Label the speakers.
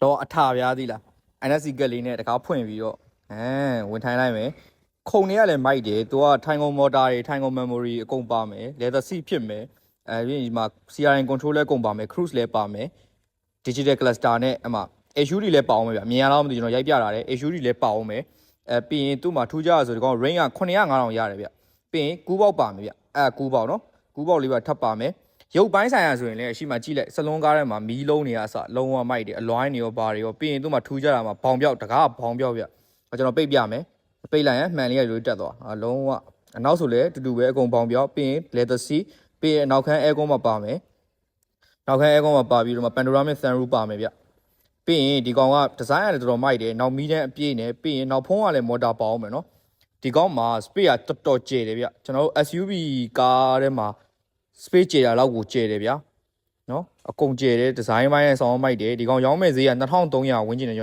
Speaker 1: တော့အထာပြားသေးလား NSC ကလေးနဲ့တကားဖွင့်ပြီးတော့ဝင်ထိုင်းလိုက်မယ်ခုံတွေကလည်းမိုက်တယ်သူကထိုင်ကုန်မော်တာတွေထိုင်ကုန် memory အကုန်ပါမယ် leather seat ဖြစ်မယ်ပြီးဒီမှာ CRN control လည်းအကုန်ပါမယ် cruise လည်းပါမယ် digital cluster နဲ့အမှ HUD လည်းပါအောင်မယ်ဗျအမြင်ရတော့မသိကျွန်တော်ရိုက်ပြတာတယ် HUD လည်းပါအောင်မယ်ပြီးရင်သူ့မှာထူးခြားဆိုဒီကောင် range က900-5000ရတယ်ဗျပြီးရင်ကူးပေါက်ပါမယ်ဗျကူးပေါက်နော်ကူးပေါက်လေးပါထပ်ပါမယ်ရုပ်ပိုင်းဆိုင်ရာဆိုရင်လည်းအရှိမကြည့်လိုက်စလုံးကားထဲမှာမီးလုံးတွေအစလုံးဝမိုက်တယ်အလွိုင်းတွေရောဘာတွေရောပြီးရင်သူ့မှာထူးခြားတာမှာဘောင်ပြောက်တကားဘောင်ပြောက်ဗျကျွန်တော်ပိတ်ပြမယ်ပိတ်လိုက်ရင်မှန်လေးရိုးတက်သွားလုံးဝအနောက်ဆိုလည်းတူတူပဲအကုန်ဘောင်ပြောက်ပြီးရင် leather seat ပြီးရင်နောက်ခန်း aircon မှာပါမယ်နောက်ခန်း aircon မှာပါပြီးတော့ panoramic sunroof ပါမယ်ဗျပြီးရင်ဒီကောင်က design ရတယ်တော်တော်မိုက်တယ်နောက်မီးတဲ့အပြည့်နဲ့ပြီးရင်နောက်ဖုံးကလည်း motor ပါအောင်မယ်နော်ဒီကောင်မှာ space ကတော်တော်ကျယ်တယ်ဗျကျွန်တော်တို့ SUV ကားထဲမှာ space ကျယ်တာလောက်ကိုကျယ်တယ်ဗျာနော်အကုန်ကျယ်တယ် design ပိုင်းနဲ့ဆောင်းမိုက်တယ်ဒီကောင်ရောင်းမဲ့ဈေးက2300ဝန်းကျင်နဲ့